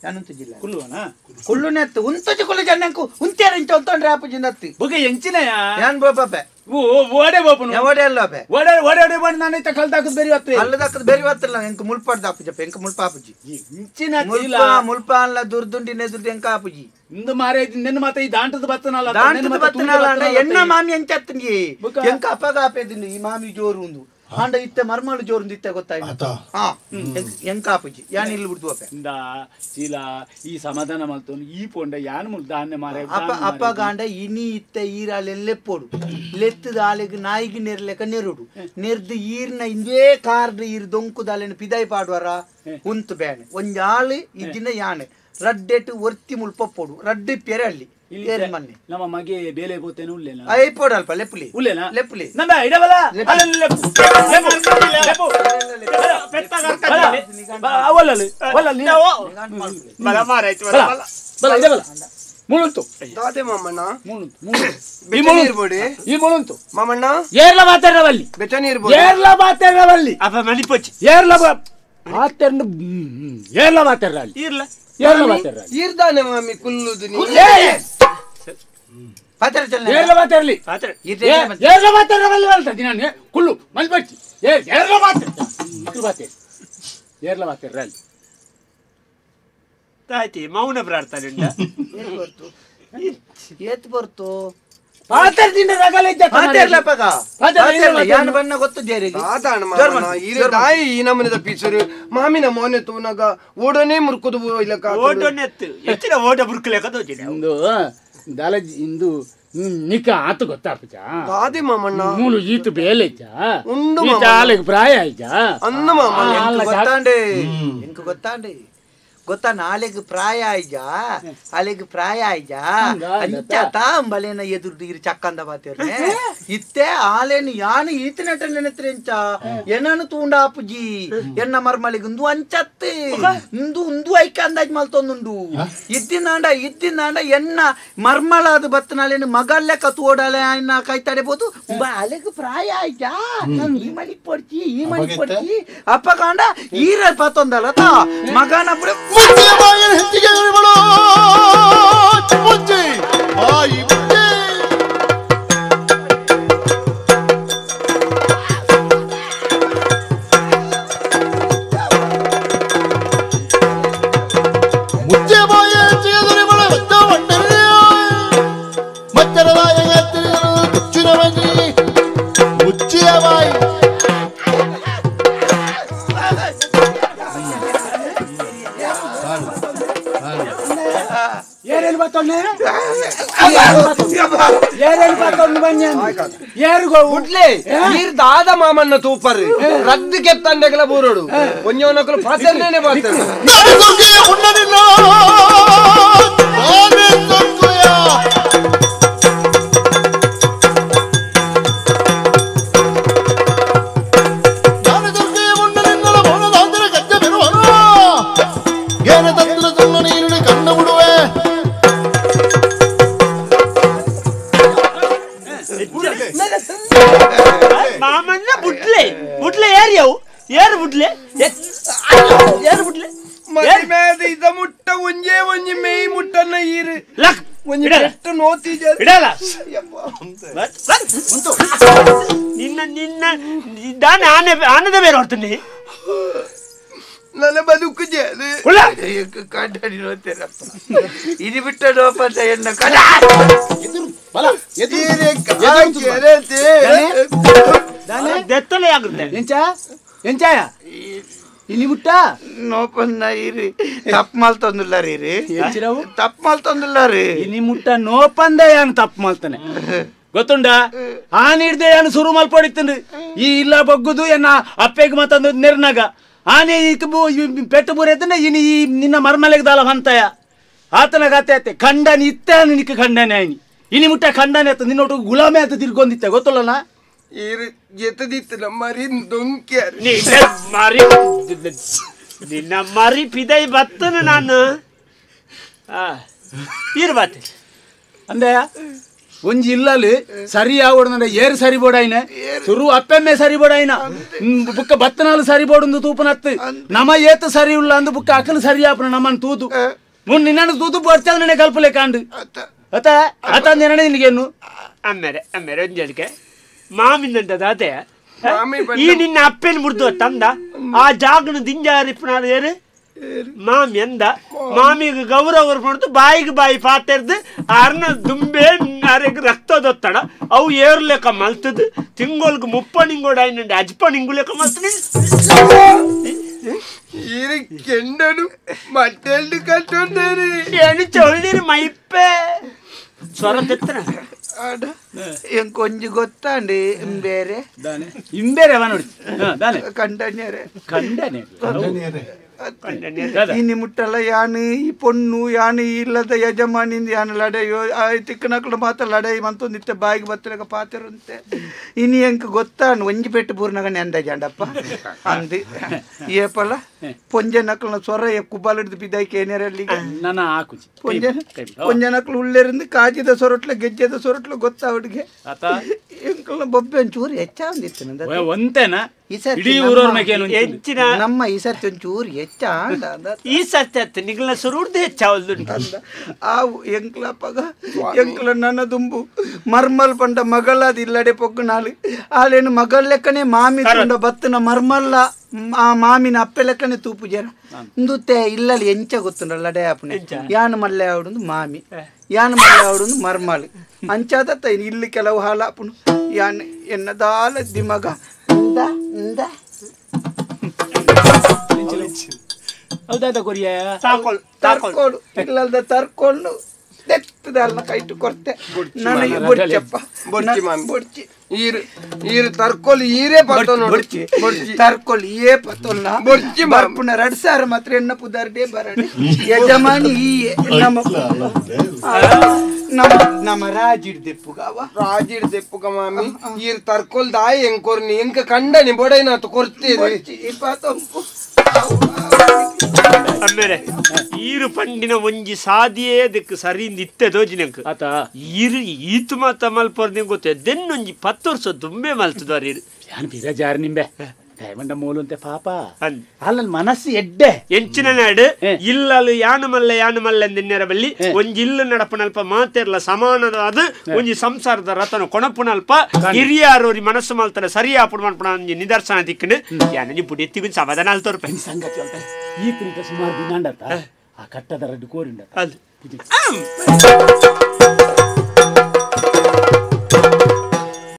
ಯಾನಂತ ಜಿಲ್ಲ ಕುಲ್ಲುವನ ಕುಲ್ಲುನೆತ್ತು ಉಂತಜಿ ಕುಲ್ಲ ಜನಂಕು ಉಂತೇರಂಚ ಉಂತಂಡ್ರೆ ಆಪುಜಿ ನತ್ತಿ ಬುಗೆ ಎಂಚಿನಯ ಯಾನ್ ಬೋಪೆ ಓಡೆ ಬೋಪನು ಓಡೆ ಅಲ್ಲಪೆ ಓಡೆ ಓಡೆ ಓಡೆ ಬಂದು ನಾನು ಇತ್ತ ಕಲ್ದಾಕದ್ ಬೇರೆ ಹೊತ್ತು ಅಲ್ಲದಕ್ಕದ ಬೇರೆ ಹೊತ್ತಲ್ಲ ಎಂಕ ಮುಲ್ಪಾಡ್ದ ಆಪುಜಪ್ಪ ಎಂಕ ಮುಲ್ಪ ಆಪುಜಿ ಇಂಚಿನ ಮುಲ್ಪ ಅಲ್ಲ ದುರ್ದುಂಡಿ ದುರ್ದು ಎಂಕ ಆಪುಜಿ ಇಂದು ಮಾರೇ ನಿನ್ನ ಮತ್ತೆ ಈ ದಾಂಟದ ಬತ್ತನಲ್ಲ ದಾಂಟದ ಬತ್ತನಲ್ಲ ಎಣ್ಣ ಮಾಮಿ ಎಂಚತ್ತಂಗಿ ಎಂಕ ಅಪಗ ಆಪೇದಿನಿ ಈ ಮಾಮಿ ಜೋರು ಉಂದು ಹಾಂಡ ಇತ್ತೆ ಮರ್ಮಳು ಜೋರು ಇತ್ತೆ ಗೊತ್ತಾಯ್ತು ಹಾ ಎಂಕ ಆಪುಜಿ ಯಾನ್ ಇಲ್ಲಿ ಬಿಡ್ದುವಪೆ ಇಂದ ಚೀಲ ಈ ಸಮಾಧಾನ ಮಲ್ತೋನು ಈ ಪೊಂಡ ಯಾನ್ ಮುಲ್ ಧಾನ್ಯ ಮಾರೇ ಅಪ್ಪ ಗಾಂಡ ಇನಿ ಇತ್ತೆ ಈರಾಲೆಲ್ಲೆಪ್ಪೋಡು ಲೆತ್ತದ ಆಲೆಗ್ ನಾಯಿಗೆ ನೆರ್ಲೆಕ ನೆರುಡು ನೆರ್ದು ಈರ್ನ ಇಂದೇ ಕಾರ್ಡ್ ಈರ್ ದೊಂಕುದಾಲೆನ ಪಿದಾಯಿ ಪಾಡುವರ ಉಂತು ಬೇಣೆ ಒಂಜಾಳು ಇದ್ದಿನ ಯಾಣೆ ರಡ್ಡೆಟ್ ಒರ್ತಿ ಮುಲ್ಪಪ್ಪೋಡು ರಡ್ಡೆ ಪೆರೆ ಅಲ್ಲಿ ಮನ್ನೆ ನಮ್ಮ ಮಗೆ ಬೇಲೆ ಬೋತೇನೆ ಉಲ್ಲೇನ ಐಪೋಡಲ್ಪ ಲೆಪ್ಪುಲಿ ಉಲ್ಲೇನಾ ಲೆಪ್ಪುಲಿ ನಂಬ ಇಡವಲ್ಲ ಮುಳುಂತು ದಾದೆ ಮಾಮಣ್ಣ ಈ ಮುಳುಂತು ಮಾಮಣ್ಣ ಏರ್ಲ ಮಾತಾಡವಲ್ಲಿ ಬೆಟ್ಟ ನೀರು ಏರ್ಲ ಮಾತಾಡವಲ್ಲಿ ಅಪ್ಪ ಮಣಿಪಚ್ಚಿ ಏರ್ಲ ಮಾತಾಡ ಏರ್ಲ ಮಾತಾಡಲ್ಲಿ ಇರ್ಲ ಏರ್ಲ ಮಾತಾಡ ಇರ್ದಾನೆ ಮಾಮಿ ಕುಲ್ಲುದು ನೀ ಏರ್ಲ ಮಾತಾಡಲಿ ಏರ್ಲ ಮಾತಾಡವಲ್ಲಿ ಹೇಳ್ತದೆ ನಾನು ಕುಲ್ಲು ಮಲ್ಪಚ್ಚಿ ಏರ್ಲ ಮಾತಾಡ ಏರ್ಲ ಮಾತಾಡ್ರಲ್ಲಿ ಆಯ್ತಿ ಮೌನ ಪ್ರಾರ್ಥನೆ ಏತ್ ಬರ್ತು ಮಾತಾಡ್ತೀನಿ ಯಾನ್ ಬಣ್ಣ ಗೊತ್ತು ಜೇರಿಗೆ ದಾಯಿ ಈ ನಮ್ಮನೆ ಪೀಸರು ಮಾಮಿನ ಮೋನೆ ತೂನಾಗ ಓಡನೆ ಮುರ್ಕೋದು ಇಲ್ಲಕ ಓಡನೆ ಹೆಚ್ಚಿನ ಓಡ ಮುರ್ಕಲೇಕ ಇಂದು ದಾಲಜಿ ಇಂದು ನಿಕ ಆತು ಗೊತ್ತಾಪಚ ದಾದಿ ಮಾಮಣ್ಣ ಮೂಲು ಈತು ಬೇಲೆಚ್ಚ ಉಂಡು ಈತ ಆಲೆಗೆ ಪ್ರಾಯ ಆಯ್ತ ಅನ್ನ ಮಾಮಣ್ಣ ಗೊತ್ತಾಂಡೆ ಎಂಕ ಗೊತ್ತಾಂಡೆ ಗೊತ್ತಾ ನಾಳೆಗೆ ಪ್ರಾಯ ಆಯ್ಜ ಅಲೆಗೆ ಪ್ರಾಯ ಆಯ್ಜ ಅಂಚಾತ ಅಂಬಲೇನ ಎದುರು ಇರು ಚಕ್ಕಂದ ಬಾತೇರ್ನೆ ಇತ್ತೆ ಆಲೇನು ಯಾನು ಈತನೆಟ ನೆನೆತ್ರೆಂಚ ಏನನು ತೂಂಡ ಆಪುಜಿ ಎನ್ನ ಮರ್ಮಳಿಗೆ ಉಂದು ಅಂಚತ್ತೆ ಉಂದು ಐಕ ಅಂದಾಜ್ ಮಲ್ತೊಂದುಂಡು ಇದ್ದಿನಾಂಡ ಎನ್ನ ಮರ್ಮಳಾದ ಬತ್ತನಾಲೇನು ಮಗಲ್ಲೇ ಕತ್ತೋಡಲೆ ಅನ್ನ ಕೈ ತಡೆಬೋದು ಅಲೆಗೆ ಪ್ರಾಯ ಆಯ್ಜ ಈ ಮಳಿ ಪಡ್ಚಿ ಅಪ್ಪ ಕಾಂಡ ಈರ ಪತ್ತೊಂದಲ್ಲ ಮಗನ ಬಿಡು ಮುಚ್ಚೆ ಬಾಯಿನ ಹೆಚ್ಚಿಗೆ ಮುಚ್ಚೆ ಬಾಯಿ ಮುಚ್ಚೆ ಬಾಯಿ ಹೆಚ್ಚಿಗೆ ದೊರೆಬಳ ಮಚ್ಚರದಾಯ ಮುಚ್ಚಿನ ಬಜಿ ಮುಚ್ಚಿಯ ಬಾಯಿ ಏರೇನು ಬತ್ತೊಂಡೆ ಏರೇನು ಬತ್ತೊಂಡು ಬನ್ನಿ ಏರ್ಗೋ ಉಡ್ಲೆ ನೀರ್ ದಾದ ಮಾಮಣ್ಣ ತೂಪರ್ ರದ್ದು ಕೆತ್ತಂಡೆಗಳ ಬೂರೋಡು ಒಂಜೋನಕಲು ಪಾತ್ರನೇ ಬಾತ ಮಾಮಣ್ಣ ಬುಡ್ಲೆ ಬುಡ್ಲೆ ಯಾರ್ಯಾವು ಯಾರು ಬುಡ್ಲೆ ಯಾರು ಬುಡ್ಲೆ ಮದಿ ಇದ ಮುಟ್ಟ ಒಂಜೇ ಒಂಜಿ ಮೇಯಿ ಮುಟ್ಟನ್ನ ಈರು ಒಂಜಿ ಬೆಟ್ಟ ನೋತಿ ಇಡಲ್ಲ ನಿನ್ನ ನಿನ್ನ ದಾನ ಆನದ ಬೇರೆ ಹೊಡ್ತೀನಿ ನನ್ನ ಬದುಕು ಕಂಡಡಿ ನೋಡ್ತೇನಪ್ಪ ಇದು ಬಿಟ್ಟ ನೋಪಂತ ಎನ್ನ ದೆತ್ತಲೆ ಆಗುತ್ತೆ ಎಂಚಾಯ ಇನಿ ಮುಟ್ಟ ನೋಪನ್ನ ಇರಿ ತಪ್ಪು ಮಲ್ತೊಂದಿಲ್ಲ ರೀ ತಪ್ಪು ಮಲ್ತೊಂದಿಲ್ಲ ರೀ ಇನಿ ಮುಟ್ಟ ನೋಪಂದ ಏನು ತಪ್ಪು ಮಲ್ತಾನೆ ಗೊತ್ತುಂಡ ಆ ನೀಡ್ದೆ ಏನು ಶುರು ಮಲ್ಪಡಿತೀನಿ ಈ ಇಲ್ಲ ಬಗ್ಗುದು ಎನ್ನ ಅಪ್ಪೆಗೆ ಮತ್ತೊಂದು ನೆರ್ನಾಗ ಆನೆ ಪೆಟ್ಟು ಬೂರೈತಂದ್ರೆ ಇನಿ ಈ ನಿನ್ನ ಮರ್ಮಲೆಗೆ ದಾಲ ಹೊಂತಾಯ ಆತನಾಗ ಆತೆ ಖಂಡನಿ ಇತ್ತೆ ನಿನಕ್ಕೆ ಖಂಡನೆ ಆಯ್ನಿ ಇನಿ ಮುಟ್ಟ ಖಂಡನೆ ಆತ ನಿನ್ನೊಟ್ಟು ಗುಲಾಮೆ ಅಂತ ತಿರ್ಗೊಂದಿತ್ತೆ ಗೊತ್ತಲ್ಲನ ಎತ್ತದಿತ್ತು ಮರಿ ದೊಂಕೆ ನಿನ್ನ ಮರಿ ಪಿದೈ ಬತ್ತನ ನಾನು ಇರ್ಬಾತೆ ಅಂದೆಯ ಒಂಜಿ ಇಲ್ಲಲ್ಲಿ ಸರಿ ಆವಡ್ನ ಏರು ಸರಿ ಬೋಡಾಯ್ನ ಸುರು ಅಪ್ಪೆಮ್ಮೆ ಸರಿ ಬೋಡಾಯ್ನ ಬುಕ್ಕ ಬತ್ತನಾಲು ಸರಿ ಬೋಡು ತೂಪನತ್ತು ನಮ ಏತ ಸರಿ ಉಳ್ಳ ಅಂದು ಬುಕ್ಕ ಅಕ್ಕಲು ಸರಿ ಆಪನ ನಮ್ಮನ್ ತೂತು ಮುನ್ ನಿನ್ನ ತೂತು ಬರ್ತಾವ ನೆನೆ ಕಲ್ಪಲೆ ಕಾಂಡು ಅತ ಅತ ನೆನೆ ನಿನಗೇನು ಅಮ್ಮೇರೆ ಒಂಜಲಿಕೆ ಮಾಮಿಂದಂತ ದಾತೆ ಈ ನಿನ್ನ ಅಪ್ಪೇನು ಮುರಿದು ತಂದ ಆ ಜಾಗನ ದಿಂಜಾರಿಪ್ಪನಾದ ಏರು ಮಾಮಿ ಎಂದ ಮಾಮಿಗೆ ಗೌರವ ಮಾಡ್ತು ಬಾಯಿಗೆ ಬಾಯಿ ಪಾತೆರ್ದು ಅರ್ನ ದುಂಬೆ ಅರೆಗೆ ರಕ್ತದೊತ್ತಡ ಅವು ಏರು ಲೆಕ್ಕ ಮಲ್ತದ್ದು ತಿಂಗೋಲ್ಗೆ ಮುಪ್ಪ ನಿಂಗೋಡ ಆಯ್ನಂಡೆ ಅಜ್ಪ ನಿಂಗು ಲೆಕ್ಕ ಮಲ್ತನಿ ಕೆಂಡನು ಮಟ್ಟೆಲ್ಡು ಕಟ್ಟೊಂಡೇರಿ ಏನು ಚೊಳ್ಳಿರಿ ಮೈಪ್ಪೆ ಸ್ವರ ತೆತ್ತನ కొంచెం గొత్తండి ఇంబేరే ಇಂಬೇರೆ ಅವ ನೋಡಿ కంటనేరే ಕಂಡನೆ ఇన్ని ముట్టల యాని ఈ పొన్ను యాని ఇల్లದ ಯಜಮಾನಿಂದ ಯಾನ ಲಡೆಯೋ ತಿಕ್ಕನಕ್ಳು ಮಾತ್ರ ಲಡೈ ಮಂತೊಂದಿತ್ತೆ ಬಾಯಿಗೆ ಬತ್ತಲಕ ಪಾತಿರುಂತೆ ಇನಿ ಎಂಕ ಗೊತ್ತಾನು ಒಂಜಿ ಪೆಟ್ಟು ಪೂರ್ಣಗ ನೆಂದ ಜಂಡಪ್ಪ ಅಂದಿ ಏಪಲ ಪೊಂಜೆ ನಕ್ಲನ ಸೊರ ಕುಬ್ಬಾಲಿಡ್ದು ಬಿದ್ದಾಯ್ಕೆ ಏನೇರಲ್ಲಿ ನನ್ನ ಹಾಕುಚಿ ಪೊಂಜೆ ನಕ್ಲು ಉಳ್ಳೆರಿಂದ ಕಾಜಿದ ಸೊರಟ್ಲ ಗೆಜ್ಜೆದ ಸೊರಟ್ಲ ಗೊತ್ತಾ ಹುಡುಗೆ ಆತ ಎಂಕಲ್ನ ಬೊಬ್ಬೆ ಒಂಚೂರು ಹೆಚ್ಚ ಅಂದಿತ್ತು ಒಂತೇನ ಈ ಸರ್ತಿ ಇಡೀ ಊರವ್ರ ಮೇಕೇನು ಹೆಚ್ಚಿನ ನಮ್ಮ ಈ ಸರ್ತಿ ಒಂಚೂರು ಹೆಚ್ಚ ಅಂದ ಈ ಸರ್ತಿ ಅತ್ತ ನಿಗ್ಲ ಸುರುಡ್ದು ಹೆಚ್ಚಾವಲ್ದು ಆವು ಎಂಕ್ಲಪ್ಪಗ ಎಂಕ್ಲ ನನ್ನ ದುಂಬು ಮರ್ಮಲ್ ಪಂಡ ಮಗಳದ ಇಲ್ಲಡೆ ಪೊಗ್ಗು ನಾಳು ಆಲೇನು ಮಗಳ ಲೆಕ್ಕನೆ ಮಾಮಿ ಪಂಡ ಬತ್ತನ ಮರ್ಮಲ್ಲ ಆ ಮಾಮಿನ ಅಪ್ಪೆ ಲೆಕ್ಕನೆ ತೂಪು ಜರ ಇಂದುತ್ತೆ ಇಲ್ಲಲ್ಲಿ ಎಂಚ ಗೊತ್ತುಂಡಲ್ಲಡೆ ಅಪ್ಪನೆ ಯಾನ ಮಲ್ಲೆ ಆವಡು ಮಾಮಿ ಯಾನ ಮಲ್ಲೆ ಆವಡು ಮರ್ಮಲ್ ಅಂಚಾದ ಇಲ್ಲಿ ಕೆಲವು ಹಾಲಾಪುನು ಯಾನ್ ಎನ್ನದಾಲ ದಿಮಗ ಹೌದಾದ ಕೊರಿಯ ತರ್ಕೋಳು ಇಲ್ಲದ ತರ್ಕೊಂಡು ತೆತ್ತದಲ್ಲ ಕೈಟು ಕೊರ್ತೆ ನನಗೆ ಬೊಚ್ಚಪ್ಪ ಬೊಚ್ಚಿ ಈರು ತರ್ಕೊಲ್ ಈರೇ ಪತ್ತೋ ನೋಡಿ ತರ್ಕೊಲ್ ಏ ಪತ್ತೋಲ್ಲ ಬೊಚ್ಚಿ ಬರ್ಪುನ 2000 ಮಾತ್ರ ಎನ್ನ ಪುದಾರ್ಡೆ ಬರಡೆ ಯಜಮಾನಿ ಈ ನಮ್ಮ ರಾಜಿಡ್ದೆಪ್ಪುಗಾವ ರಾಜಿಡ್ದೆಪ್ಪುಗ ಮಾಮಿ ಈರು ತರ್ಕೊಲ್ ದಾಯಿ ಹೆಂಗ್ ಕೊರ್ನಿ ಹೆಂಗ ಕಂಡನಿ ಬೊಡೈನಾತು ಕೊರ್ತೀರಿ ಇಪ್ಪತ್ತೊಂಪು ಅಮ್ಮೇರೆ ಈರು ಪಂಡಿನ ಒಂಜಿ ಸಾದಿಯೇ ಅದಕ್ಕೆ ಸರಿಯಿಂದ ಇತ್ತೆ ದೋಜಿನಂಕ ಆತ ಈರು ಈತು ಮಾತ ಮಲ್ಪರ್ದೆ ಗೊತ್ತೆ ದೆನ್ನೊಂಜಿ 10 ವರ್ಷ ದುಂಬೆ ಮಲ್ತದವ್ರು ಇರು ಯಾನ್ ಬಿರ ಜಾರ್ ನಿಂಬೆ ದಯಮಂಡ ಮೂಲಂತೆ ಪಾಪ ಅಂದ್ ಅಲ್ಲ ಮನಸ್ಸು ಎಡ್ಡೆ ಎಂಚಿನ ನಾಡು ಇಲ್ಲಲು ಯಾನು ಮಲ್ಲ ಎಂದೆನ್ನರ ಬಲ್ಲಿ ಒಂಜಿ ಇಲ್ಲು ನಡಪನಲ್ಪ ಮಾತೆರ್ಲ ಸಮಾನದ ಅದು ಒಂಜಿ ಸಂಸಾರದ ರತನ ಕೊಣಪುನಲ್ಪ ಹಿರಿಯಾರೋರಿ ಮನಸ್ಸು ಮಲ್ತರ ಸರಿಯಾಪುಡು ಮನ್ಪುಣ ಒಂಜಿ ನಿದರ್ಶನ ತಿಕ್ಕಂಡು ಯಾನಿ ಬುಡಿ ಎತ್ತಿಗೂ ಸಮಾಧಾನ ಅಲ್ತೋರ್ ಸಂಗತಿ ಅಂತ ಈ ಕುರಿತ ಸುಮಾರು ದಿನ ಆ ಕಟ್ಟದ ರಡ್ಡು ಕೋರಿಂಡ ಅದು